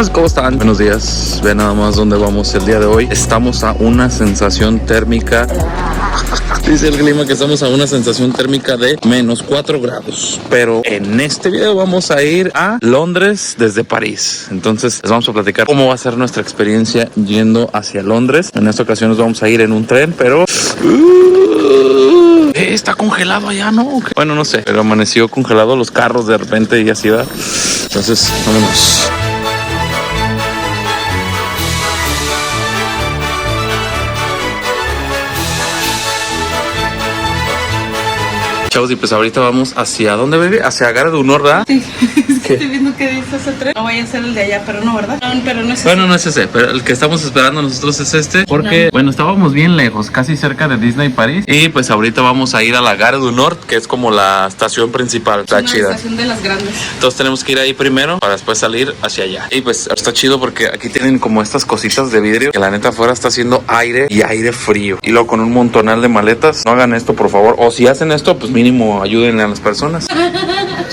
Chavos, ¿cómo están? Buenos días. Vean nada más dónde vamos el día de hoy. Estamos a una sensación térmica. Dice el clima que estamos a una sensación térmica de -4 grados. Pero en este video vamos a ir a Londres desde París. Entonces les vamos a platicar cómo va a ser nuestra experiencia yendo hacia Londres. En esta ocasión nos vamos a ir en un tren, pero... está congelado allá, ¿no? Bueno, no sé, pero amaneció congelado los carros de repente y así va. Entonces, vámonos. Chavos, y pues ahorita vamos hacia ¿dónde, bebé? Hacia Gare du Nord, ¿verdad? Sí, es que estoy viendo que dice ese tren. No vaya a ser el de allá, pero no, ¿verdad? No, pero no es ese. Bueno, no es ese, pero el que estamos esperando nosotros es este. Porque, bueno, estábamos bien lejos, casi cerca de Disney París. Y pues ahorita vamos a ir a la Gare du Nord, que es como la estación principal. Está chida. La estación de las grandes. Entonces tenemos que ir ahí primero para después salir hacia allá. Y pues está chido porque aquí tienen como estas cositas de vidrio que la neta afuera está haciendo aire y aire frío. Y luego con un montonal de maletas. No hagan esto, por favor. O si hacen esto, pues mínimo ayúdenle a las personas.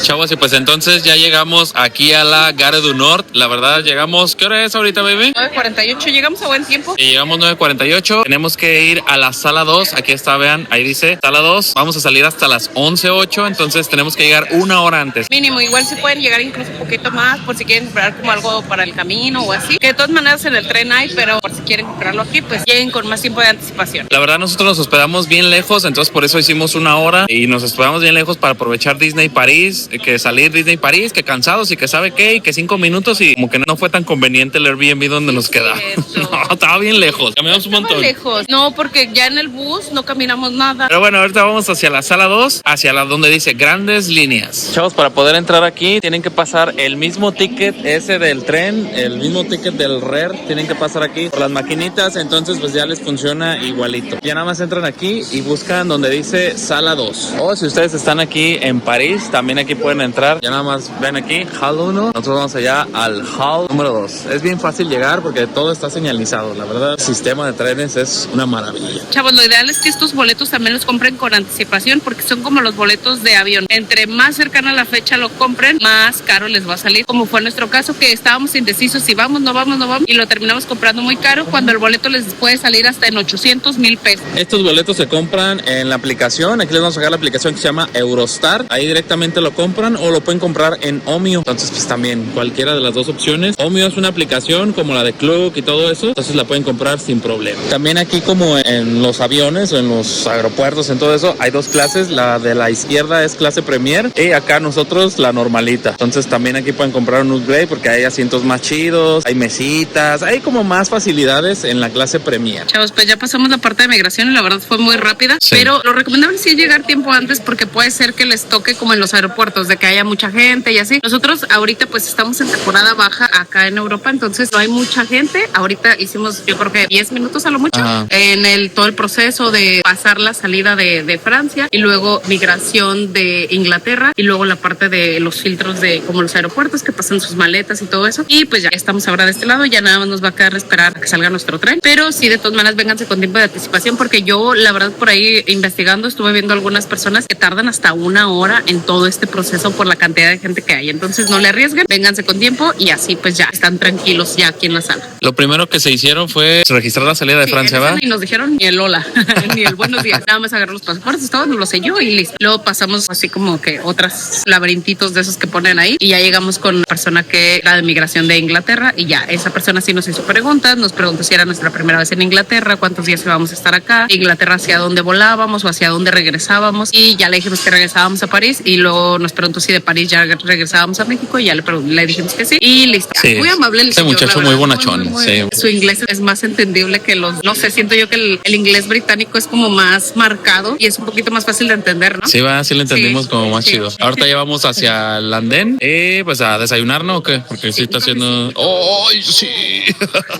Chavos, y pues entonces ya llegamos aquí a la Gare du Nord. La verdad, llegamos... ¿Qué hora es ahorita, baby? 9:48, llegamos a buen tiempo. Y llegamos 9:48. Tenemos que ir a la sala 2. Aquí está, vean, ahí dice sala 2. Vamos a salir hasta las 11:08. Entonces tenemos que llegar una hora antes. Mínimo, igual se pueden llegar incluso un poquito más por si quieren comprar como algo para el camino o así. Que de todas maneras en el tren hay, pero por si quieren comprarlo aquí, pues lleguen con más tiempo de anticipación. La verdad, nosotros nos hospedamos bien lejos, entonces por eso hicimos una hora y nos hospedamos bien lejos para aprovechar Disney París, que salir Disney París, que cansados y que sabe qué, y que 5 minutos y como que no fue tan conveniente el Airbnb donde nos queda. No, estaba bien lejos. Caminamos un montón. Lejos. No, porque ya en el bus no caminamos nada. Pero bueno, ahorita vamos hacia la sala 2, hacia la donde dice grandes líneas. Chavos, para poder entrar aquí tienen que pasar el mismo ticket ese del tren, el mismo ticket del RER, tienen que pasar aquí por las maquinitas, entonces pues ya les funciona igualito. Ya nada más entran aquí y buscan donde dice sala 2. O si ustedes están aquí en París, también aquí pueden entrar. Ya nada más ven aquí, hall 1. Nosotros vamos allá al hall número 2. Es bien fácil llegar porque todo está señalizado. La verdad, el sistema de trenes es una maravilla. Chavos, lo ideal es que estos boletos también los compren con anticipación porque son como los boletos de avión. Entre más cercana a la fecha lo compren, más caro les va a salir. Como fue nuestro caso, que estábamos indecisos si vamos, no vamos, y lo terminamos comprando muy caro cuando el boleto les puede salir hasta en 800,000 pesos. Estos boletos se compran en la aplicación. Aquí les vamos a dejar la aplicación que se llama Eurostar. Ahí directamente lo compran o lo pueden comprar en Omio. Entonces, pues también cualquiera de las dos opciones. Omio es una aplicación como la de Klook y todo eso. Entonces la pueden comprar sin problema. También aquí como en los aviones o en los aeropuertos, en todo eso, hay dos clases. La de la izquierda es clase Premier y acá nosotros la normalita. Entonces también aquí pueden comprar un upgrade porque hay asientos más chidos, hay mesitas, hay como más facilidades en la clase Premier. Chavos, pues ya pasamos la parte de migración y la verdad fue muy rápida. Sí. Pero lo recomendable sí es llegar tiempo antes porque puede ser que les toque como en los aeropuertos, de que haya mucha gente y así. Nosotros ahorita pues estamos en temporada baja acá en Europa, entonces no hay mucha gente. Ahorita hicimos yo creo que 10 minutos a lo mucho en todo el proceso de pasar la salida de Francia y luego migración de Inglaterra y luego la parte de los filtros de como los aeropuertos que pasan sus maletas y todo eso. Y pues ya estamos ahora de este lado, ya nada más nos va a quedar esperar a que salga nuestro tren. Pero sí, de todas maneras, vénganse con tiempo de anticipación porque yo la verdad por ahí investigando estuve viendo algunas personas que tardan hasta 1 hora en todo este proceso por la cantidad de gente que hay. Entonces no le arriesguen, vénganse con tiempo y así pues ya están tranquilos ya aquí en la sala. Lo primero que se hicieron fue registrar la salida de Francia, ¿va? Y nos dijeron ni el hola, ni el buenos días. Nada más agarró los pasaportes, todo, nos lo selló y listo. Luego pasamos así como que otras laberintitos de esos que ponen ahí y ya llegamos con una persona que era de migración de Inglaterra y ya esa persona sí nos hizo preguntas, nos preguntó si era nuestra primera vez en Inglaterra, cuántos días íbamos a estar acá, Inglaterra hacia dónde volábamos o hacia dónde regresábamos y ya le dijimos que regresábamos a París y luego nos preguntó si de París ya regresábamos a México y ya le dijimos que sí y listo. Sí. Muy amable el señor, muchacho, muy bonachón. Sí. Su inglés es más entendible que los, no sé, siento yo que el inglés británico es como más marcado y es un poquito más fácil de entender, ¿no? Sí, sí lo entendimos como más chido. Ahorita ya vamos hacia el andén y pues a desayunar, ¿no? ¿O qué? Porque sí está haciendo... ¡Ay, sí!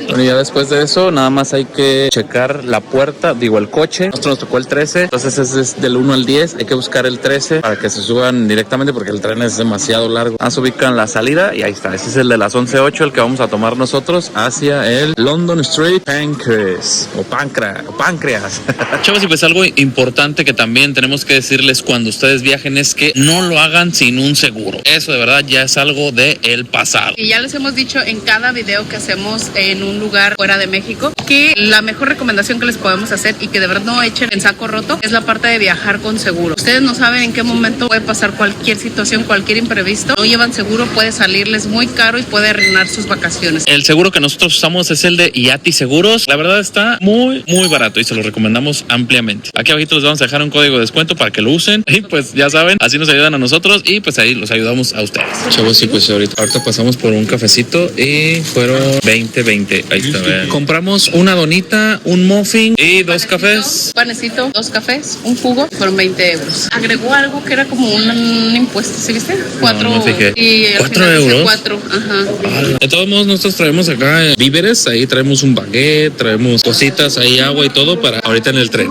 Bueno, ya después de eso, nada más hay que checar la puerta, digo, el coche. Nosotros nos tocó el 13, entonces ese es del 1 al 10. Hay que buscar el 13 para que se suban directamente porque el tren es demasiado largo. Se ubican la salida y ahí está. Ese es el de las 11:08, el que vamos a tomar nosotros hacia el Londres London Street Páncreas. Chavos, y pues algo importante que también tenemos que decirles cuando ustedes viajen es que no lo hagan sin un seguro. Eso de verdad ya es algo del pasado. Y ya les hemos dicho en cada video que hacemos en un lugar fuera de México que la mejor recomendación que les podemos hacer y que de verdad no echen en saco roto es la parte de viajar con seguro. Ustedes no saben en qué momento puede pasar cualquier situación, cualquier imprevisto. No llevan seguro, puede salirles muy caro y puede arruinar sus vacaciones. El seguro que nosotros usamos es el de IATI Seguros. La verdad está muy barato y se lo recomendamos ampliamente. Aquí abajito les vamos a dejar un código de descuento para que lo usen y pues ya saben, así nos ayudan a nosotros y pues ahí los ayudamos a ustedes. Chavos, sí, pues ahorita pasamos por un cafecito y fueron 20. Ahí está, vean. Compramos una donita, un muffin y dos cafés. Panecito, 2 cafés, un jugo, fueron 20 euros. Agregó algo que era como un impuesto, ¿sí viste? 4. No fijé. Y al 4 final dice euros. 4, ajá. De todos modos, nosotros traemos acá víveres, ahí traemos un baguette, traemos cositas, ahí agua y todo para ahorita en el tren.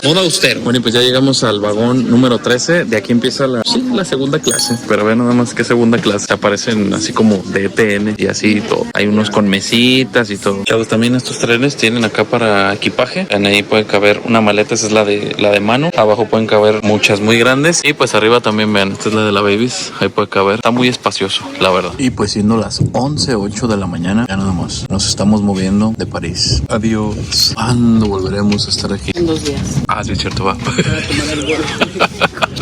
Modo austero. Bueno, y pues ya llegamos al vagón número 13. De aquí empieza la segunda clase. Pero vean nada más que segunda clase. Aparecen así como de ETN y así y todo. Hay unos con mesitas y todo. Chavos, también estos trenes tienen acá para equipaje. En ahí puede caber una maleta, esa es la de mano. Abajo pueden caber muchas muy grandes. Y pues arriba también vean, esta es la de la Babies. Ahí puede caber. Está muy espacioso, la verdad. Y pues siendo las 11:08 de la mañana, ya nada más. Nos estamos moviendo de París. Adiós. ¿Cuándo volveremos a estar aquí? En 2 días. Ah, sí, es cierto, va.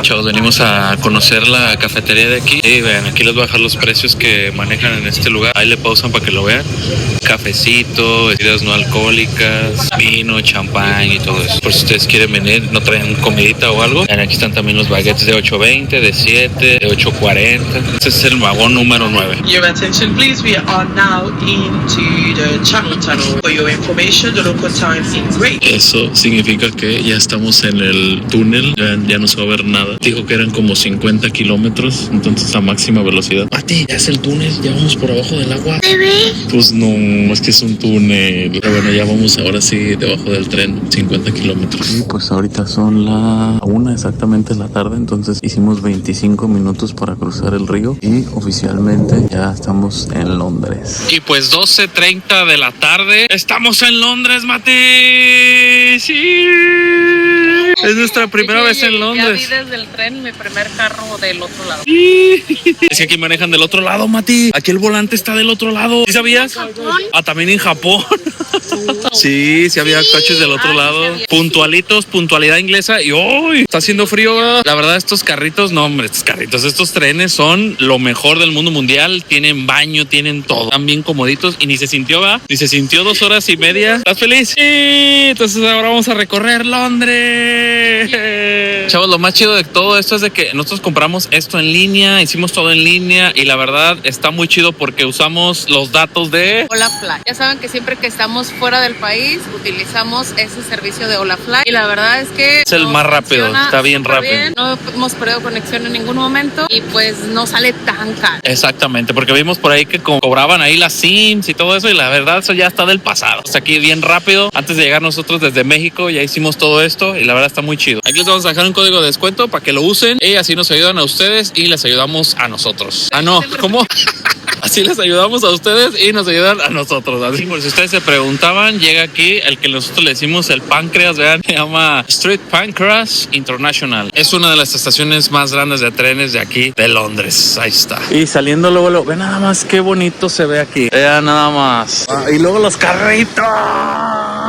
Chavos, venimos a conocer la cafetería de aquí y vean, aquí les voy a dejar los precios que manejan en este lugar. Ahí le pausan para que lo vean. Cafecito, bebidas no alcohólicas, vino, champán y todo eso. Por si ustedes quieren venir, no traen comidita o algo. Vean, aquí están también los baguettes de 8.20, de 7, de 8.40. Este es el vagón número 9. Your attention please, we are now into the Channel Tunnel. For your information, the local time is great. Eso significa que ya estamos en el túnel, ya no se va a ver nada. Dijo que eran como 50 kilómetros, entonces a máxima velocidad. Mati, ya es el túnel, ya vamos por abajo del agua. Pues no, es que es un túnel. Pero bueno, ya vamos ahora sí debajo del tren, 50 kilómetros. Y pues ahorita son la 1 exactamente la tarde, entonces hicimos 25 minutos para cruzar el río y oficialmente ya estamos en Londres. Y pues 12:30 de la tarde, estamos en Londres, Mati. Sí. Es nuestra primera vez en Londres. Ya vi desde el tren mi primer carro del otro lado. Es que aquí manejan del otro lado, Mati. Aquí el volante está del otro lado. ¿Sí sabías? Ah, también en Japón. Sí, había coches del otro lado. Puntualitos, puntualidad inglesa. Y hoy está haciendo frío, ¿verdad? La verdad, estos carritos, no, hombre, estos trenes son lo mejor del mundo mundial. Tienen baño, tienen todo. Están bien comoditos y ni se sintió, ¿verdad? Ni se sintió 2 horas y media. ¿Estás feliz? Sí. Entonces ahora vamos a recorrer Londres. Chavos, lo más chido de todo esto es de que nosotros compramos esto en línea, hicimos todo en línea y la verdad está muy chido porque usamos los datos de Olafly. Ya saben que siempre que estamos fuera del país utilizamos ese servicio de Olafly y la verdad es que es el más rápido, está bien rápido. No hemos perdido conexión en ningún momento y pues no sale tan caro. Exactamente, porque vimos por ahí que cobraban ahí las SIMs y todo eso y la verdad eso ya está del pasado. Está aquí bien rápido. Antes de llegar nosotros desde México ya hicimos todo esto y la verdad está muy chido. Aquí les vamos a dejar un código de descuento para que lo usen y así nos ayudan a ustedes y les ayudamos a nosotros. Ah, no, ¿cómo? Así les ayudamos a ustedes y nos ayudan a nosotros. Así por si ustedes se preguntaban, llega aquí el que nosotros le decimos el páncreas, vean, se llama Street Pancras International. Es una de las estaciones más grandes de trenes de aquí de Londres. Ahí está. Y saliendo luego, ve nada más qué bonito se ve aquí. Vean nada más. Y luego los carritos.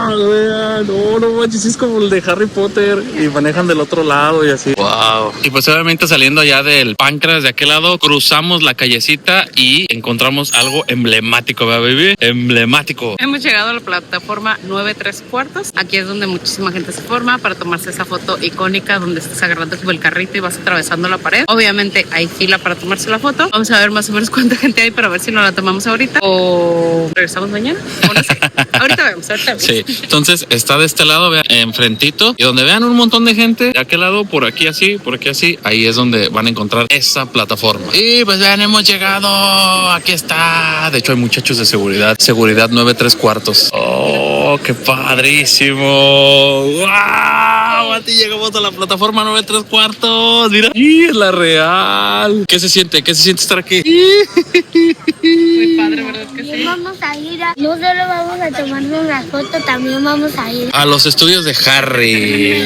Vean, no manches, es como el de Harry Potter y manejan del otro lado y así. Wow. Y pues obviamente saliendo ya del páncreas de aquel lado, cruzamos la callecita y encontramos algo emblemático, ¿verdad, baby? Emblemático. Hemos llegado a la plataforma 9¾ Aquí es donde muchísima gente se forma para tomarse esa foto icónica donde estás agarrando como el carrito y vas atravesando la pared. Obviamente hay fila para tomarse la foto. Vamos a ver más o menos cuánta gente hay para ver si nos la tomamos ahorita o regresamos mañana. O no sé. Ahorita vemos. Sí, entonces está de este lado, vean, enfrentito, y donde vean un montón de gente, de aquel lado, por aquí así, ahí es donde van a encontrar esa plataforma. Y pues vean, hemos llegado, aquí está. De hecho hay muchachos de seguridad 9¾ Oh, qué padrísimo. ¡Wow! Mati, llegamos a la plataforma 9 3/4. Mira. ¡Y es la real! ¿Qué se siente? ¿Qué se siente estar aquí? Muy padre, ¿verdad que sí? Vamos a ir no solo vamos a tomarnos una foto, también vamos a ir A los estudios de Harry.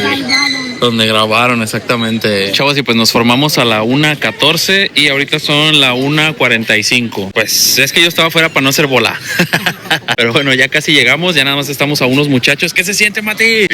Donde grabaron, exactamente. Chavos, y pues nos formamos a la 1:14 y ahorita son la 1:45. Pues es que yo estaba afuera para no hacer bola. Pero bueno, ya casi llegamos, ya nada más estamos a unos muchachos. ¿Qué se siente, Mati?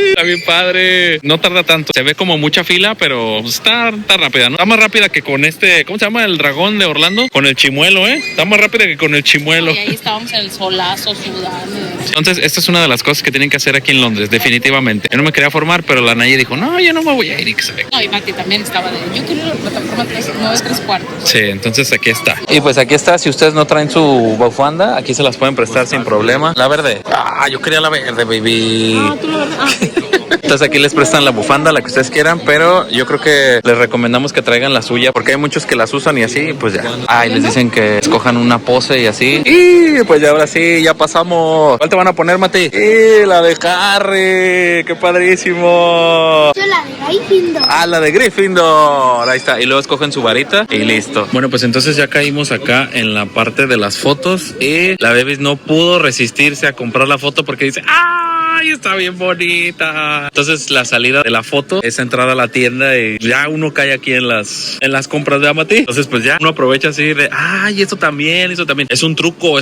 Está bien padre. No tarda tanto. Se ve como mucha fila, pero está rápida, ¿no? Está más rápida que con este, ¿cómo se llama? El dragón de Orlando. Con el chimuelo, ¿eh? Está más rápida que con el chimuelo. Y ahí estábamos en el solazo sudando. Entonces, esta es una de las cosas que tienen que hacer aquí en Londres, definitivamente. Yo no me quería formar, pero la Nayi dijo, no, yo no me voy a ir. No, y Mati también estaba de, yo quiero ir a la plataforma 9 3/4. Sí, entonces aquí está. Y pues aquí está, si ustedes no traen su bufanda, aquí se las pueden prestar sin problema. La verde. Ah, yo quería la verde, baby. Ah, tú la verdad. Ah, sí. Entonces aquí les prestan la bufanda, la que ustedes quieran, pero yo creo que les recomendamos que traigan la suya, porque hay muchos que las usan y así, pues ya. Y les dicen que escojan una pose y así. Y pues ya ahora sí, ya pasamos. ¿Cuál te van a poner, Mati? La de Harry. ¡Qué padrísimo! yo la de Gryffindor. La de Gryffindor. Ahí está. Y luego escogen su varita y listo. Bueno, pues entonces ya caímos acá en la parte de las fotos y la Bebis no pudo resistirse a comprar la foto porque dice, ¡ay, está bien bonita! Entonces la salida de la foto es entrar a la tienda y ya uno cae aquí en las compras de Amati. Entonces pues ya uno aprovecha así de, ¡ay, eso también, eso también! Es un truco,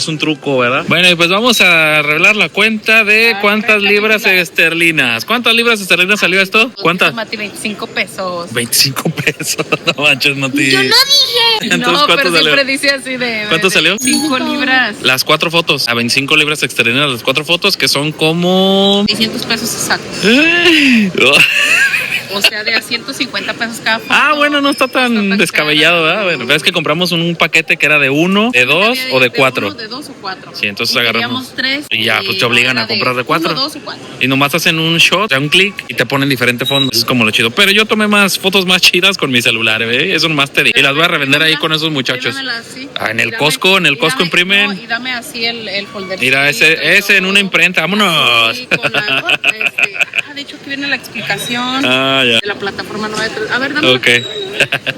¿verdad? Bueno, y pues vamos a revelar la cuenta de cuántas libras esterlinas. ¿Cuántas libras esterlinas salió esto? ¿Cuántas? Mati, 25 pesos. 25 pesos. No manches, Mati. Yo no dije. Entonces, No, ¿cuánto pero salió? siempre dice así de... ¿Cuánto salió? 5 libras. Las 4 fotos. A 25 libras esterlinas las 4 fotos, que son como... 600 pesos exactos. O sea, de a 150 pesos cada foto. Bueno, no está tan descabellado, caro. ¿verdad? Bueno, pero es que compramos un paquete que era de 1, de 2 o de 4. De 2 o 4. Sí, entonces Y agarramos. queríamos 3. Y ya, pues te obligan a comprar de 4. 1, 2 o 4. Y nomás hacen un shot, un clic y te ponen diferentes fondos. Eso es como lo chido. Pero yo tomé más fotos más chidas con mi celular, ¿eh? Eso nomás te digo. Y las voy a revender ahí con esos muchachos. En el Costco, imprimen. No, y dame así el folder. Mira, ese en una imprenta. ¡Vámonos! Sí, con la, de hecho, aquí viene la explicación Ya. de la plataforma 93. A ver, dame. Ok.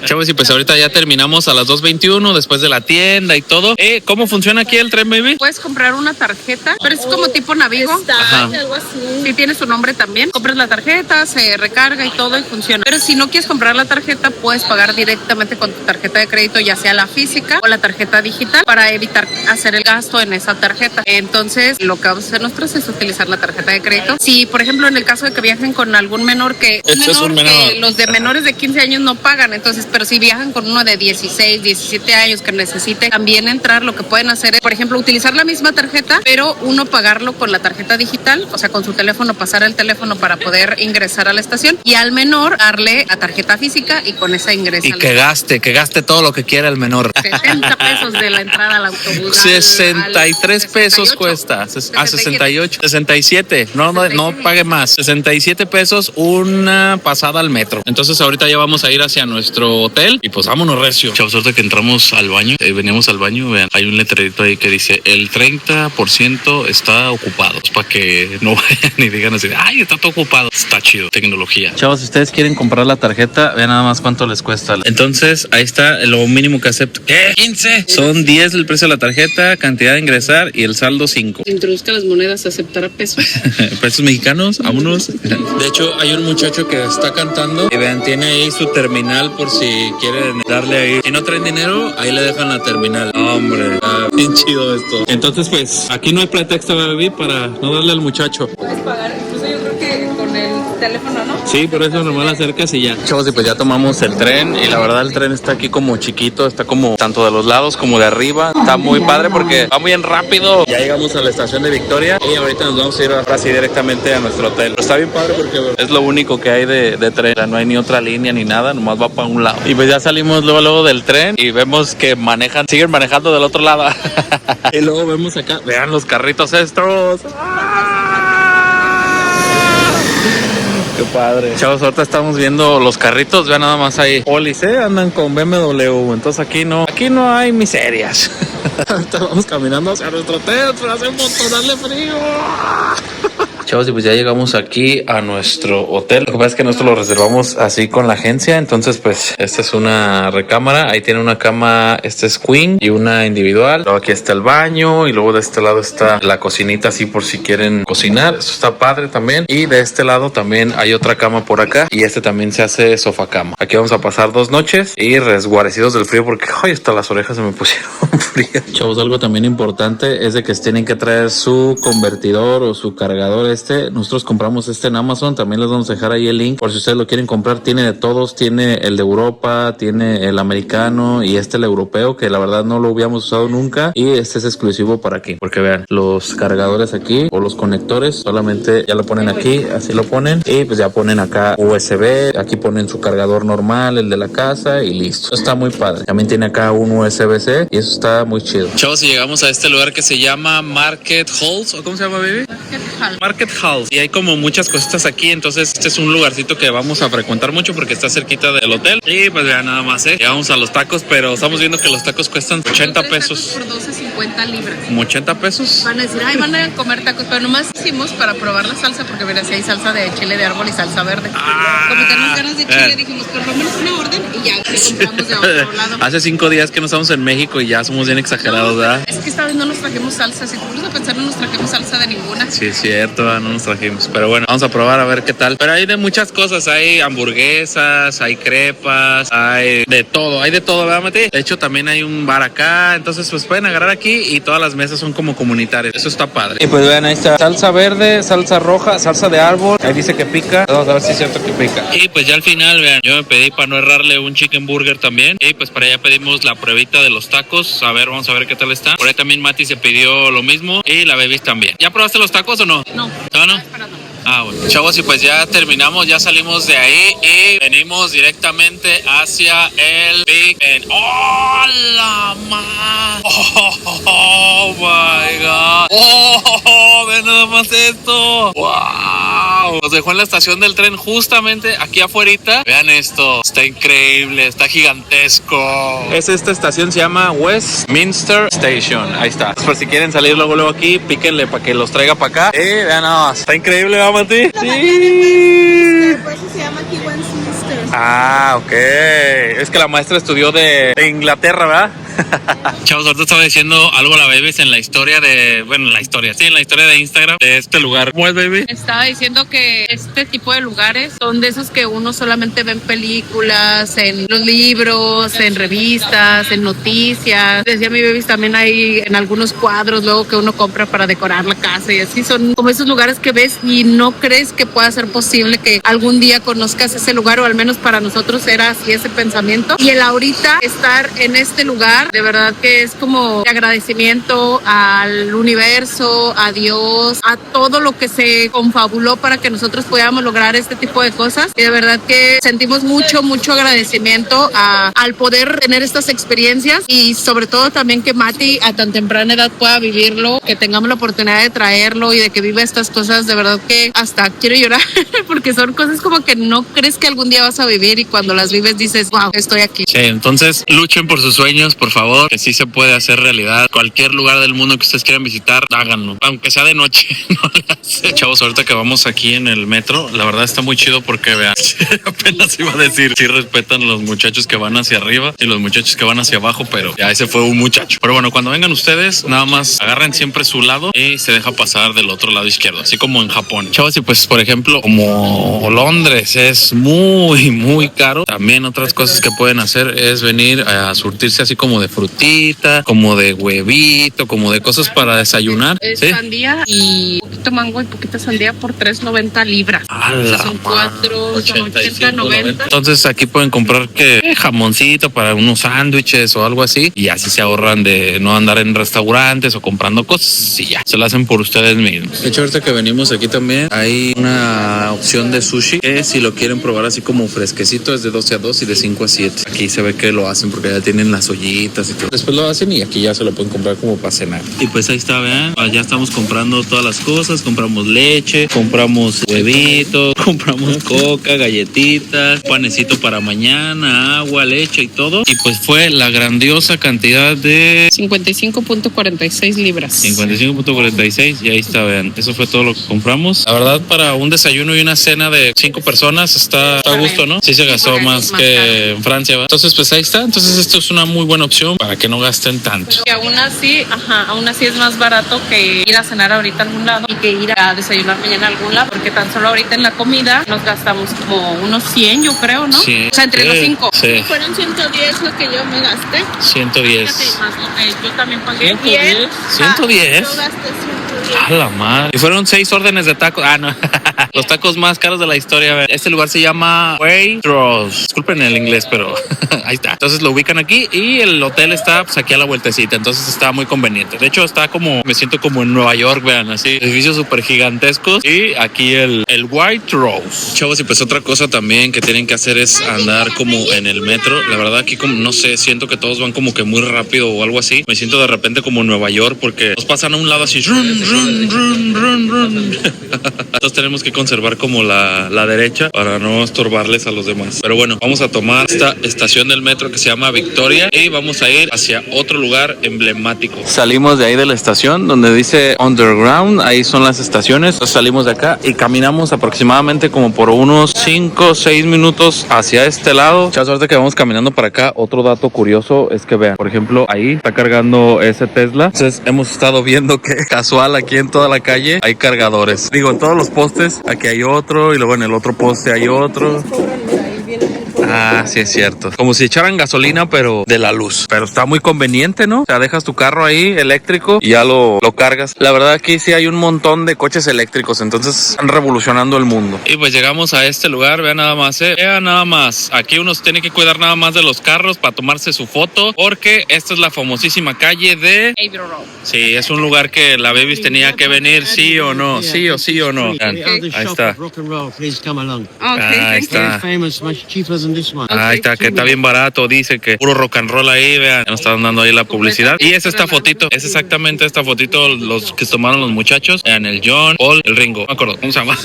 Chavos, y pues ahorita ya terminamos a las 2:21 después de la tienda y todo. ¿Cómo funciona aquí el tren, baby? Puedes comprar una tarjeta, pero es como tipo Navigo. Ajá. Algo así. Sí, tiene su nombre también. Compras la tarjeta, se recarga y todo y funciona. Pero si no quieres comprar la tarjeta, puedes pagar directamente con tu tarjeta de crédito, ya sea la física o la tarjeta digital, para evitar hacer el gasto en esa tarjeta. Entonces, lo que vamos a hacer nosotros es utilizar la tarjeta de crédito. Si, por ejemplo, en el caso de que viajen con algún menor que los de menores de 15 años no pagan, entonces, pero si viajan con uno de 16, 17 años que necesite también entrar, lo que pueden hacer es, por ejemplo, utilizar la misma tarjeta, pero uno pagarlo con la tarjeta digital, o sea, con su teléfono, pasar el teléfono para poder ingresar a la estación, y al menor darle la tarjeta física y con esa ingresa. Y que gaste todo lo que quiera el menor. 70 pesos de la entrada al autobús. 63 pesos cuesta. 68. 67. No pague más. 67 pesos una pasada al metro. Entonces ahorita ya vamos a ir hacia nuestro hotel y pues vámonos recio. Chavos, ahorita que entramos al baño, veníamos al baño, vean, hay un letrerito ahí que dice el 30% está ocupado. Es para que no vayan y digan así, ay, está todo ocupado. Está chido, tecnología. Chavos, si ustedes quieren comprar la tarjeta, vean nada más cuánto les cuesta. Entonces ahí está lo mínimo que acepto. ¿Qué? 15. Son 10 el precio de la tarjeta, cantidad de ingresar y el saldo 5. Introduzca las monedas, aceptará pesos. Pesos mexicanos, vámonos. De hecho, hay un muchacho que está cantando y vean, tiene ahí su terminal por si quieren darle ahí. Si no traen dinero, ahí le dejan la terminal. Hombre, está bien chido esto. Entonces, pues, aquí no hay pretexto, baby, para no darle al muchacho. Puedes pagar, incluso yo creo que con el teléfono, ¿no? Sí, por eso nomás la acercas y ya. Chavos, y pues ya tomamos el tren y la verdad el tren está aquí como chiquito, está como tanto de los lados como de arriba. Está muy padre porque va muy bien rápido. Ya llegamos a la estación de Victoria y ahorita nos vamos a ir así directamente a nuestro hotel. Pero está bien padre porque es lo único que hay de tren. No hay ni otra línea ni nada, nomás va para un lado. Y pues ya salimos luego del tren y vemos que siguen manejando del otro lado. Y luego vemos acá, vean los carritos estos. Qué padre. Chavos, ahorita estamos viendo los carritos, vean nada más ahí. Polis, andan con BMW, entonces aquí no hay miserias. Ahorita vamos caminando hacia nuestro hotel, pero hace un montón de frío. Chavos, y pues ya llegamos aquí a nuestro hotel. Lo que pasa es que nosotros lo reservamos así con la agencia. Entonces, pues, esta es una recámara. Ahí tiene una cama, este es queen y una individual. Luego aquí está el baño y luego de este lado está la cocinita así por si quieren cocinar. Esto está padre también. Y de este lado también hay otra cama por acá y este también se hace sofá cama. Aquí vamos a pasar 2 noches y resguarecidos del frío porque, ay, hasta las orejas se me pusieron frías. Chavos, algo también importante es de que tienen que traer su convertidor o su cargador. Nosotros compramos en Amazon, también les vamos a dejar ahí el link por si ustedes lo quieren comprar. Tiene de todos, tiene el de Europa, tiene el americano y el europeo, que la verdad no lo habíamos usado nunca, y este es exclusivo para aquí, porque vean, los cargadores aquí o los conectores solamente ya lo ponen aquí, así lo ponen, y pues ya ponen acá USB, aquí ponen su cargador normal, el de la casa, y listo. Eso está muy padre. También tiene acá un USB-C y eso está muy chido. Chavos, y llegamos a este lugar que se llama Market Halls, ¿o cómo se llama, baby? Market Halls. Y hay como muchas cositas aquí, entonces este es un lugarcito que vamos a frecuentar mucho porque está cerquita del hotel. Y pues vean nada más, llegamos a los tacos, pero estamos viendo que los tacos cuestan 80 pesos. Por 12.50 libras. ¿Como 80 pesos? Van a decir, ay, van a comer tacos, pero nomás hicimos para probar la salsa, porque mira, si hay salsa de chile de árbol y salsa verde. Como tenemos ganas de chile, dijimos, por lo menos una orden y ya le compramos de otro lado. Hace 5 días que no estamos en México y ya somos bien exagerados, ¿verdad? Es que esta vez no nos trajimos salsa, si te pones a pensar, no nos trajimos salsa de ninguna. Sí, es cierto, no nos trajimos, pero bueno, vamos a probar a ver qué tal. Pero hay de muchas cosas, hay hamburguesas, hay crepas, hay de todo, ¿verdad, Mati? De hecho, también hay un bar acá, entonces pues pueden agarrar aquí y todas las mesas son como comunitarias, eso está padre. Y pues vean, ahí está salsa verde, salsa roja, salsa de árbol, ahí dice que pica, vamos a ver si es cierto que pica. Y pues ya al final, vean, yo me pedí para no errarle un chicken burger también, y pues para allá pedimos la pruebita de los tacos, a ver, vamos a ver qué tal está. Por ahí también Mati se pidió lo mismo y la baby también. ¿Ya probaste los tacos o no? No. ¿No? Ah, bueno. Chavos, y pues ya terminamos, ya salimos de ahí y venimos directamente hacia el Big Ben. ¡Oh, la madre! ¡Oh, my God! ¡Oh, ve nada más esto! ¡Wow! Nos dejó en la estación del tren justamente aquí afuerita. Vean esto, está increíble, está gigantesco. Es esta estación, se llama Westminster Station. Ahí está. Por si quieren salir luego aquí, píquenle para que los traiga para acá. Vean nada más. Está increíble, ¿verdad, Mati? Sí. Por eso se llama aquí Westminster. Ah, ok. Es que la maestra estudió de Inglaterra, ¿verdad? Chavos, ahorita estaba diciendo algo a la baby en la historia de... Bueno, en la historia de Instagram de este lugar. ¿Cómo es, baby? Estaba diciendo que este tipo de lugares son de esos que uno solamente ve en películas, en los libros, en revistas, en noticias. Decía mi baby, también hay en algunos cuadros luego que uno compra para decorar la casa y así. Son como esos lugares que ves y no crees que pueda ser posible que algún día conozcas ese lugar, o al menos para nosotros era así ese pensamiento. Y el ahorita estar en este lugar, de verdad que es como agradecimiento al universo, a Dios, a todo lo que se confabuló para que nosotros podamos lograr este tipo de cosas. Y de verdad que sentimos mucho agradecimiento al poder tener estas experiencias, y sobre todo también que Mati a tan temprana edad pueda vivirlo, que tengamos la oportunidad de traerlo y de que viva estas cosas. De verdad que hasta quiero llorar porque son cosas como que no crees que algún día vas a vivir, y cuando las vives dices, wow, estoy aquí. Sí, entonces luchen por sus sueños, por favor, que sí se puede hacer realidad. Cualquier lugar del mundo que ustedes quieran visitar, háganlo, aunque sea de noche. No le hace. Chavos, ahorita que vamos aquí en el metro, la verdad está muy chido porque vean, apenas iba a decir, sí respetan los muchachos que van hacia arriba y los muchachos que van hacia abajo, pero ya ese fue un muchacho. Pero bueno, cuando vengan ustedes, nada más agarren siempre su lado y se deja pasar del otro lado izquierdo, así como en Japón. Chavos, y pues por ejemplo, como Londres es muy caro, también otras cosas que pueden hacer es venir a surtirse así como de frutita, como de huevito, como de cosas para desayunar. Es ¿sí? Sandía y poquito mango y poquita sandía por 3.90 libras. O sea, son 80, 90. Entonces aquí pueden comprar que jamoncito para unos sándwiches o algo así, y así se ahorran de no andar en restaurantes o comprando cosas, y ya se lo hacen por ustedes mismos. De hecho, ahorita que venimos aquí también hay una opción de sushi que si lo quieren probar así como fresco fresquecito es de 12 a 2 y de 5 a 7. Aquí se ve que lo hacen porque ya tienen las ollitas y todo. Después lo hacen y aquí ya se lo pueden comprar como para cenar. Y pues ahí está, vean. Ya estamos comprando todas las cosas. Compramos leche, compramos huevitos, compramos coca, galletitas, panecito para mañana, agua, leche y todo. Y pues fue la grandiosa cantidad de 55.46 libras. 55.46 y ahí está, vean. Eso fue todo lo que compramos. La verdad, para un desayuno y una cena de 5 personas está a gusto, ¿no? Sí se gastó más que en Francia, ¿verdad? Entonces, pues ahí está. Entonces, esto es una muy buena opción para que no gasten tanto. Y aún así es más barato que ir a cenar ahorita a algún lado y que ir a desayunar mañana a algún lado, porque tan solo ahorita en la comida nos gastamos como unos 100, yo creo, ¿no? Sí. O sea, entre los 5. Sí. Fueron 110 lo que yo me gasté. 110. Más lo que yo también pagué. 110. 110. Yo gasté 110. A la madre. Y fueron 6 órdenes de tacos. Ah, no. Los tacos más caros de la historia. A ver, este lugar se llama Waitrose. Disculpen el inglés, pero ahí está. Entonces lo ubican aquí y el hotel está pues aquí a la vueltecita. Entonces está muy conveniente. De hecho, está como, me siento como en Nueva York, vean, así. Edificios súper gigantescos. Y aquí el Waitrose. Chavos, y pues otra cosa también que tienen que hacer es andar como en el metro. La verdad, aquí como, no sé, siento que todos van como que muy rápido o algo así. Me siento de repente como en Nueva York porque nos pasan a un lado así. Run, run, run, run, run. Entonces tenemos que conservar como la derecha para no estorbarles a los demás. Pero bueno, vamos a tomar esta estación del metro que se llama Victoria y vamos a ir hacia otro lugar emblemático. Salimos de ahí de la estación donde dice Underground, ahí son las estaciones. Entonces salimos de acá y caminamos aproximadamente como por unos 5 o 6 minutos hacia este lado. Mucha suerte que vamos caminando para acá. Otro dato curioso es que vean, por ejemplo, ahí está cargando ese Tesla. Entonces hemos estado viendo que casual aquí en toda la calle hay cargadores. Digo, en todos los postes, aquí hay otro y luego en el otro poste hay otro. Ah, sí es cierto. Como si echaran gasolina, pero de la luz. Pero está muy conveniente, ¿no? O sea, dejas tu carro ahí eléctrico y ya lo cargas. La verdad, aquí sí hay un montón de coches eléctricos, entonces están revolucionando el mundo. Y pues llegamos a este lugar, vean nada más, vean nada más. Aquí uno tiene que cuidar nada más de los carros para tomarse su foto, porque esta es la famosísima calle de Abbey Road. Sí, es un lugar que la Babies tenía que venir, sí o no, sí o sí o no. Vean, ahí está. Ahí está. Ahí está, que está bien barato, dice que puro rock and roll ahí, vean, nos están dando ahí la publicidad. Y es esta fotito, es exactamente esta fotito, los que tomaron los muchachos, vean, el John, Paul, el Ringo, no me acuerdo cómo se llama.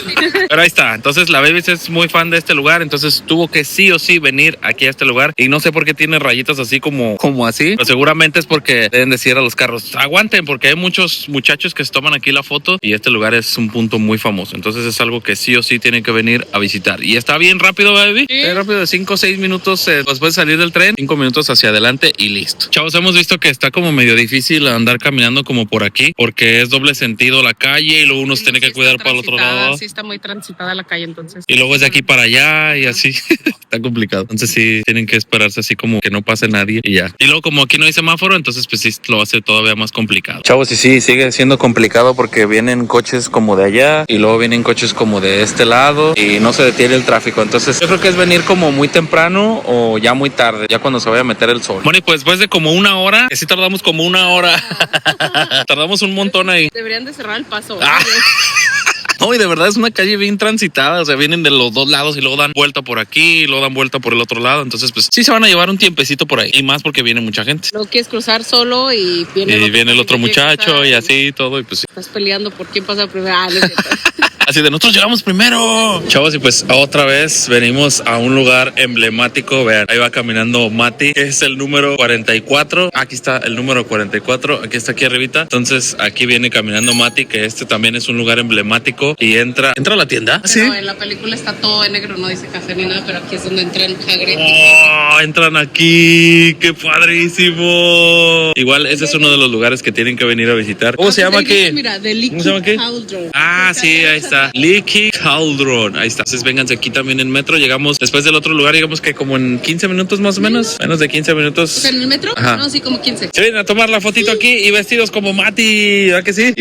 Pero ahí está, entonces la Babies es muy fan de este lugar, entonces tuvo que sí o sí venir aquí a este lugar. Y no sé por qué tiene rayitas así como así, pero seguramente es porque deben decir a los carros, aguanten, porque hay muchos muchachos que se toman aquí la foto y este lugar es un punto muy famoso. Entonces es algo que sí o sí tienen que venir a visitar. Y está bien rápido, baby. Sí. Bien rápido, de 5 o 6 minutos después de salir del tren, 5 minutos hacia adelante y listo. Chavos, hemos visto que está como medio difícil andar caminando como por aquí, porque es doble sentido la calle y luego uno se tiene que cuidar para el otro lado. Sí, está muy transitada la calle, entonces. Y luego es de aquí para allá y así. Está complicado. Entonces sí, tienen que esperarse así como que no pase nadie y ya. Y luego como aquí no hay semáforo, entonces pues sí lo hace todavía más complicado. Chavos, y sí, sigue siendo complicado porque vienen coches como de allá y luego vienen coches como de este lado y no se detiene el tráfico. Entonces yo creo que es venir como muy temprano o ya muy tarde, ya cuando se vaya a meter el sol. Bueno, y pues después de como una hora, que sí tardamos como una hora. Tardamos un montón ahí. Deberían de cerrar el paso. No, y de verdad es una calle bien transitada, o sea, vienen de los dos lados y luego dan vuelta por aquí y luego dan vuelta por el otro lado, entonces pues sí se van a llevar un tiempecito por ahí, y más porque viene mucha gente. No quieres cruzar solo y viene el otro muchacho y así todo, y pues sí. Estás peleando por quién pasa primero. Así de nosotros llegamos primero. Chavos, y pues otra vez venimos a un lugar emblemático. Vean, ahí va caminando Mati, que es el número 44. Aquí está el número 44, aquí está aquí arribita. Entonces aquí viene caminando Mati, que este también es un lugar emblemático. Y entra a la tienda. ¿Sí? No, en la película está todo en negro, no dice café ni nada, pero aquí es donde entran Hagrid. Oh, entran aquí, qué padrísimo. Igual ese es uno de los lugares que tienen que venir a visitar. ¿Cómo se llama aquí? Mira, The Leaky Cauldron. Ah, sí, ahí está. Leaky Cauldron. Ahí está. Entonces vénganse aquí también en metro. Llegamos después del otro lugar, digamos que como en 15 minutos más o menos. Menos de 15 minutos. O sea, ¿en el metro? Ajá. No, sí, como 15. Se vienen a tomar la fotito aquí y vestidos como Mati. ¿Verdad que sí?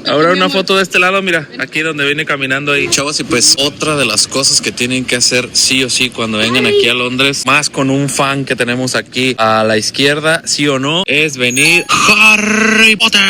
Ahora una foto de este lado, mira. Aquí donde viene caminando ahí. Chavos, y pues otra de las cosas que tienen que hacer sí o sí cuando vengan aquí a Londres, más con un fan que tenemos aquí a la izquierda, sí o no, es venir Harry Potter.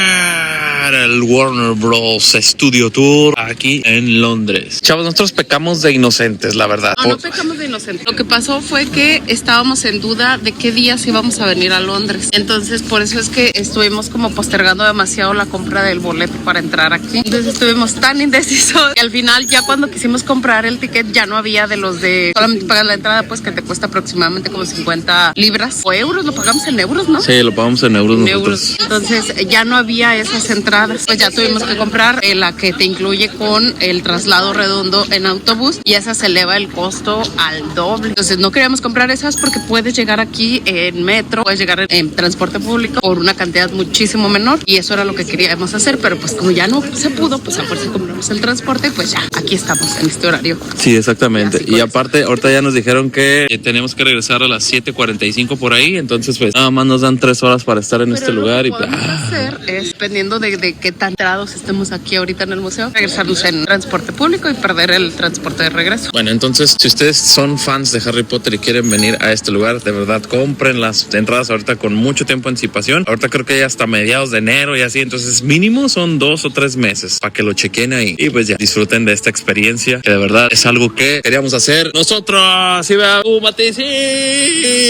para el Warner Bros. Studio Tour aquí en Londres. Chavos, nosotros pecamos de inocentes, la verdad. No pecamos de inocentes. Lo que pasó fue que estábamos en duda de qué días íbamos a venir a Londres. Entonces, por eso es que estuvimos como postergando demasiado la compra del boleto para entrar aquí. Entonces, estuvimos tan indecisos que al final, ya cuando quisimos comprar el ticket, ya no había de los de solamente pagar la entrada, pues que te cuesta aproximadamente como 50 libras o euros. Lo pagamos en euros, ¿no? Sí, lo pagamos en euros nosotros. Entonces, ya no había esas entradas. Pues ya tuvimos que comprar la que te incluye con el traslado redondo en autobús, y esa se eleva el costo al doble. Entonces no queríamos comprar esas porque puedes llegar aquí en metro, puedes llegar en transporte público por una cantidad muchísimo menor, y eso era lo que queríamos hacer, pero pues como ya no se pudo, pues a fuerza compramos el transporte, pues ya aquí estamos en este horario. Sí, exactamente. Y aparte, eso. ahorita ya nos dijeron que tenemos que regresar a las 7:45 por ahí, entonces pues nada más nos dan 3 horas para estar en este lugar. Lo que podemos hacer es, dependiendo de qué tan entrados estemos aquí ahorita en el museo, regresarnos en transporte público y perder el transporte de regreso. Bueno, entonces, si ustedes son fans de Harry Potter y quieren venir a este lugar, de verdad, compren las entradas ahorita con mucho tiempo de anticipación. Ahorita creo que ya hasta mediados de enero y así, entonces mínimo son 2 o 3 meses para que lo chequen ahí. Y pues ya disfruten de esta experiencia, que de verdad es algo que queríamos hacer nosotros. Sí, vea, Mati, sí.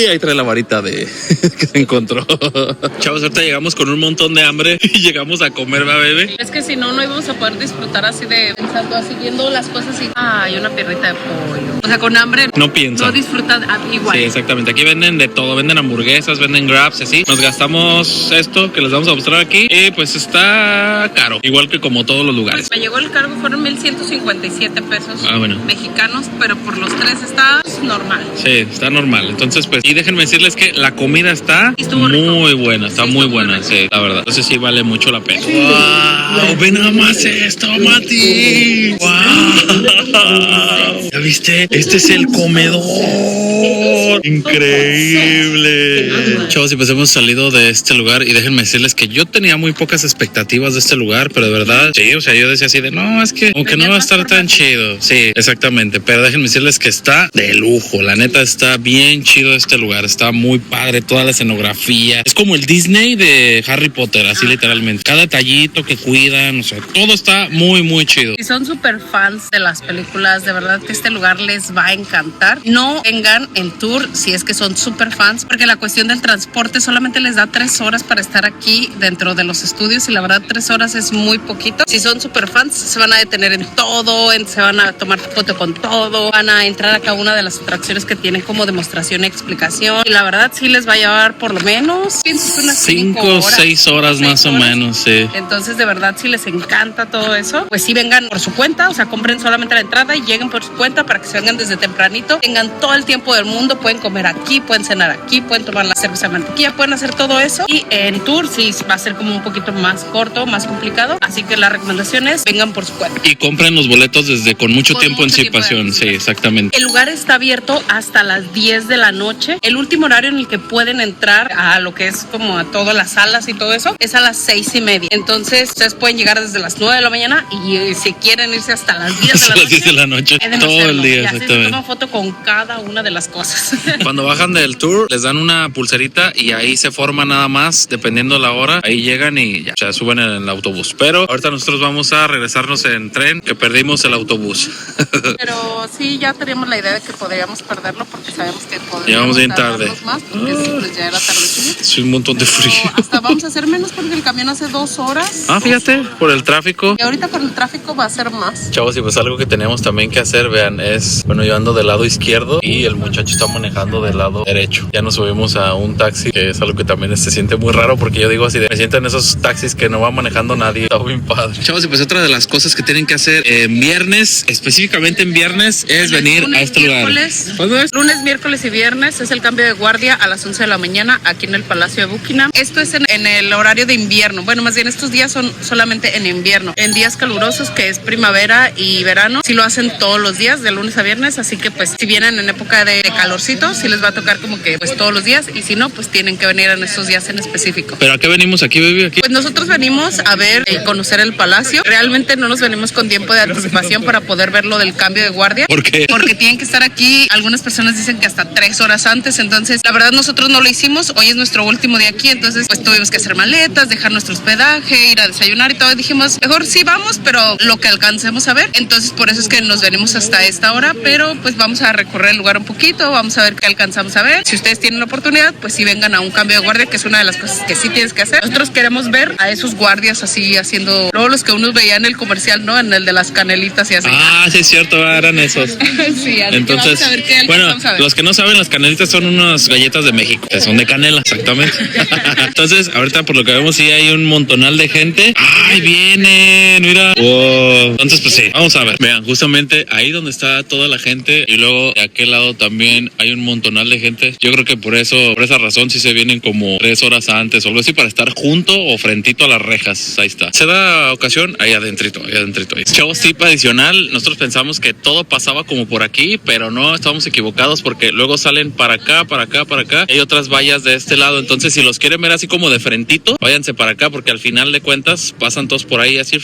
Ahí trae la varita de que se encontró. Chavos, ahorita llegamos con un montón de hambre y llegamos a comer, ¿va, bebé? Es que si no, no íbamos a poder disfrutar así de pensando, así viendo las cosas y hay una pierrita de pollo. O sea, con hambre no piensa. No disfruta igual. Sí, exactamente. Aquí venden de todo, venden hamburguesas, venden grabs y así. Nos gastamos esto que les vamos a mostrar aquí y pues está caro, igual que como todos los lugares. Me llegó el cargo, fueron 1,157 pesos mexicanos, pero por los 3 está normal. Sí, está normal. Entonces, pues, y déjenme decirles que la comida está muy buena, está muy buena, sí, la verdad. Entonces sí vale mucho la pena. ¡Wow! ¡Ve nada más esto, Mati! ¡Wow! ¿Ya viste? Este es el comedor. Increíble. Chavos, y pues hemos salido de este lugar y déjenme decirles que yo tenía muy pocas expectativas de este lugar, pero de verdad, sí, o sea, yo decía así de, no, es que como que no va a estar tan chido. Sí, exactamente, pero déjenme decirles que está de lujo, la neta está bien chido este lugar, está muy padre, toda la escenografía. Es como el Disney de Harry Potter, así literalmente. Cada detallito que cuidan, o sea, todo está muy chido. Si son súper fans de las películas, de verdad que este lugar les va a encantar. No vengan en tour si es que son súper fans, porque la cuestión del transporte solamente les da 3 horas para estar aquí dentro de los estudios, y la verdad 3 horas es muy poquito. Si son súper fans, se van a detener en todo, se van a tomar foto con todo, van a entrar a cada una de las atracciones que tienen como demostración y explicación, y la verdad sí les va a llevar por lo menos, pienso que unas 5 o 6 horas más o menos, sí. Entonces, de verdad, si les encanta todo eso, pues sí vengan por su cuenta, o sea, compren solamente la entrada y lleguen por su cuenta para que se vengan desde tempranito, tengan todo el tiempo del mundo, pueden comer aquí, pueden cenar aquí, pueden tomar la cerveza de mantequilla, pueden hacer todo eso. Y en tour sí va a ser como un poquito más corto, más complicado, así que la recomendación es vengan por su cuenta. Y compren los boletos desde con mucho tiempo de anticipación, sí, exactamente. El lugar está abierto hasta las 10 de la noche. El último horario en el que pueden entrar a lo que es como a todas las salas y todo eso es a las 6:30. Entonces ustedes pueden llegar desde las 9 de la mañana y si quieren irse hasta las 10 de la noche, 10 de la noche, todo el día, y así exactamente. se toma foto con cada una de las cosas. Cuando bajan del tour les dan una pulserita y ahí se forma nada más, dependiendo la hora, ahí llegan y ya, o sea, suben en el autobús. Pero ahorita nosotros vamos a regresarnos en tren, que perdimos el autobús. Pero sí, ya teníamos la idea de que podríamos perderlo porque sabemos que podríamos llegamos bien tarde. Más porque pues, ya era tardecillo. Es un montón de frío. Hasta vamos a hacer menos porque el camión hace 2 horas. Fíjate, por el tráfico. Y ahorita por el tráfico va a ser más. Chavos, y pues algo que tenemos también que hacer, vean, es, bueno, yo ando del lado izquierdo y el muchacho está manejando del lado derecho. Ya nos subimos a un taxi, que es algo que también se siente muy raro, porque yo digo así, me siento en esos taxis que no va manejando nadie. Está bien padre. Chavos, y pues otra de las cosas que tienen que hacer en viernes, específicamente en viernes, es venir a este lugar. ¿Cuándo es? Lunes, miércoles y viernes es el cambio de guardia a las 11 de la mañana aquí en el Palacio de Buckingham. Esto es en el horario de invierno. Bueno, más bien estos días son solamente en invierno. En días calurosos, que es primavera y verano, sí lo hacen todos los días, de lunes a viernes, así que pues si vienen en época de calorcito, sí les va a tocar como que pues todos los días, y si no, pues tienen que venir en estos días en específico. ¿Pero a qué venimos aquí, baby? ¿Aquí? Pues nosotros venimos a ver y conocer el palacio. Realmente no nos venimos con tiempo de anticipación para poder ver lo del cambio de guardia. ¿Por qué? Porque tienen que estar aquí, algunas personas dicen que hasta 3 horas antes, entonces la verdad nosotros no lo hicimos, hoy es nuestro último día aquí, entonces pues tuvimos que hacer maletas, dejar nuestro hospedaje viaje, ir a desayunar y todo. Y dijimos, mejor sí vamos, pero lo que alcancemos a ver. Entonces por eso es que nos venimos hasta esta hora, pero pues vamos a recorrer el lugar un poquito, vamos a ver qué alcanzamos a ver. Si ustedes tienen la oportunidad, pues sí vengan a un cambio de guardia, que es una de las cosas que sí tienes que hacer. Nosotros queremos ver a esos guardias así haciendo, luego los que uno veía en el comercial, ¿no? En el de las canelitas y así. Ah, sí es cierto, eran esos. Sí, así Entonces, que vamos a ver qué bueno, alcanzamos a ver. los que no saben, las canelitas son unas galletas de México, que son de canela, exactamente. Entonces, ahorita por lo que vemos sí hay un montonal de gente. ¡Ay, vienen! Mira. Wow. Entonces, pues sí, vamos a ver. Vean, justamente ahí donde está toda la gente y luego de aquel lado también hay un montonal de gente. Yo creo que por esa razón sí se vienen como 3 horas antes o algo así para estar junto o frentito a las rejas. Ahí está. Se da ocasión ahí adentrito. Chavos, tip adicional, nosotros pensamos que todo pasaba como por aquí, pero no, estábamos equivocados porque luego salen para acá. Hay otras vallas de este lado, entonces si los quieren ver así como de frentito, váyanse para acá porque al final de cuentas pasan todos por ahí así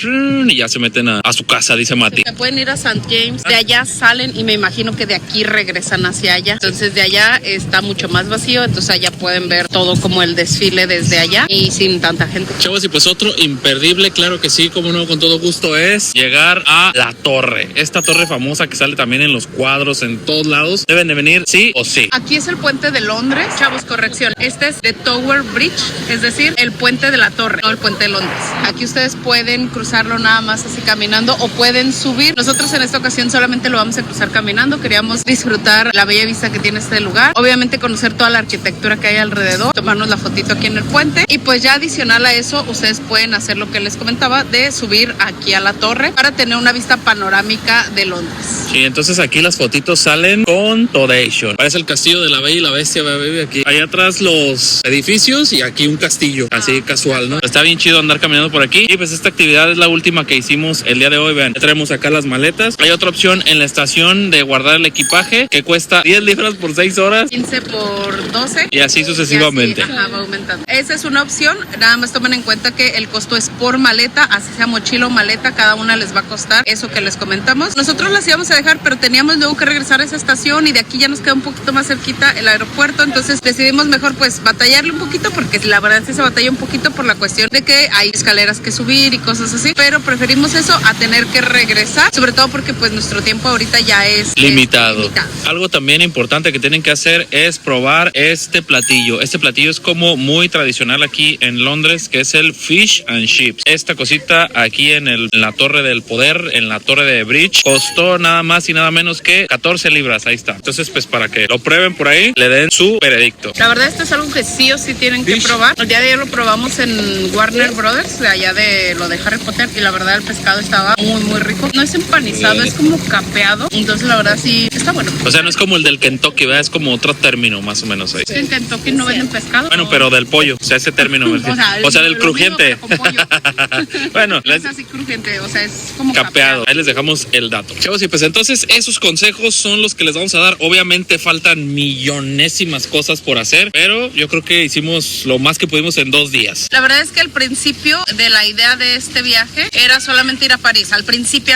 y ya se meten a su casa, dice Mati. Se pueden ir a St. James, de allá salen y me imagino que de aquí regresan hacia allá. Entonces de allá está mucho más vacío, entonces allá pueden ver todo como el desfile desde allá y sin tanta gente. Chavos, y pues otro imperdible, claro que sí, como no, con todo gusto, es llegar a la torre. Esta torre famosa que sale también en los cuadros en todos lados. Deben de venir sí o sí. Aquí es el puente de Londres. Chavos, corrección. Este es The Tower Bridge, es decir, el puente de la torre, no el puente de Londres. Aquí ustedes pueden cruzarlo nada más así caminando o pueden subir. Nosotros en esta ocasión solamente lo vamos a cruzar caminando. Queríamos disfrutar la bella vista que tiene este lugar. Obviamente conocer toda la arquitectura que hay alrededor, tomarnos la fotito aquí en el puente y pues ya adicional a eso ustedes pueden hacer lo que les comentaba de subir aquí a la torre para tener una vista panorámica de Londres. Sí, entonces aquí las fotitos salen con Todation. Parece el castillo de la Bella y la Bestia, baby, aquí. Allá atrás los edificios y aquí un castillo, así casual, ¿no? Está bien chido andar caminando por aquí. Y pues esta actividad es la última que hicimos el día de hoy, vean. Ya traemos acá las maletas. Hay otra opción en la estación de guardar el equipaje que cuesta 10 libras por 6 horas. 15 por 12. Y así sucesivamente. Y así, va aumentando. Esa es una opción. Nada más tomen en cuenta que el costo es por maleta, así sea mochila o maleta, cada una les va a costar eso que les comentamos. Nosotros las íbamos a dejar, pero teníamos luego que regresar a esa estación y de aquí ya nos queda un poquito más cerquita el aeropuerto, entonces decidimos mejor pues batallarle un poquito porque la verdad sí se batalla un poquito por la cuestión de que hay escaleras que subir y cosas así, pero preferimos eso a tener que regresar, sobre todo porque pues nuestro tiempo ahorita ya es limitado. Algo también importante que tienen que hacer es probar este platillo. Este platillo es como muy tradicional aquí en Londres, que es el fish and chips. Esta cosita aquí en la Torre del Poder, en la Torre de Bridge, costó nada más y nada menos que 14 libras. Ahí está. Entonces, pues para que lo prueben por ahí, le den su veredicto. La verdad, esto es algo que sí o sí tienen que probar. El día de ayer lo probamos en Warner Brothers, de allá de lo de Harry Potter, y la verdad el pescado estaba muy, muy rico. No es empanizado, es como capeado. Entonces, la verdad sí está bueno. O sea, no es como el del Kentucky, ¿verdad? Es como otro término, más o menos ahí. En Kentucky no venden pescado. Bueno, pero del pollo, o sea, ese término. O sea, del crujiente. Bueno, no es así crujiente, o sea, es como capeado. Ahí les dejamos el dato. Chavos, y pues entonces esos consejos son los que les vamos a dar. Obviamente faltan millonésimas cosas por hacer, pero yo creo que hicimos lo más que pudimos en 2 días. La verdad es que al principio de la idea de este viaje era solamente ir a París. Al principio,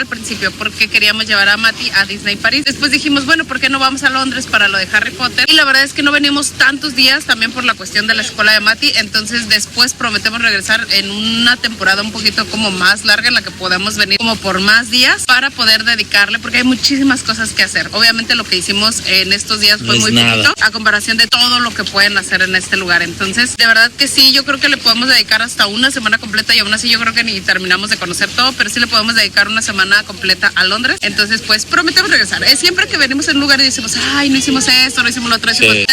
porque queríamos llevar a Mati a Disney París. Después dijimos, bueno, ¿por qué no vamos a Londres para lo de Harry Potter? Y la verdad es que no venimos tantos días también por la cuestión de la escuela de Mati. Entonces después prometemos regresar en una temporada un poquito como más larga en la que podamos venir como por más días para poder dedicarle, porque hay muchísimas cosas que hacer. Obviamente lo que hicimos en estos días fue muy poquito a comparación de todo lo que pueden hacer en este lugar. Entonces, de verdad que sí, yo creo que le podemos dedicar hasta una semana completa y aún así yo creo que ni terminamos de conocer todo, pero sí le podemos dedicar una semana completa a Londres. Entonces, pues prometemos regresar. Es siempre que venimos en un lugar y decimos, ay, no hicimos esto, no hicimos lo otro. Sí.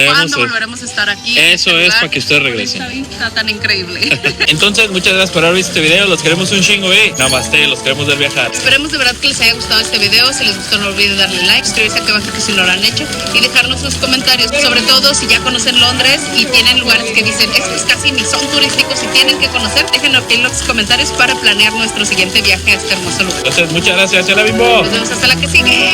¿Cuándo volveremos a estar aquí? Eso es para que ustedes regresen. Está tan increíble. Entonces, muchas gracias por haber visto este video. Los queremos un chingo, Namaste, los queremos ver viajar. Esperemos de verdad que les haya gustado este video. Si les gustó, no olviden darle like, suscribirse aquí abajo que si no lo han hecho y dejarnos sus comentarios. Sobre todo si ya conocen Londres y tienen lugares que dicen, estos casi ni son turísticos y tienen que conocer, déjenlo aquí en los comentarios para planear nuestro siguiente viaje a este hermoso lugar. Entonces, muchas gracias, Bimbo. Nos vemos hasta la que sigue.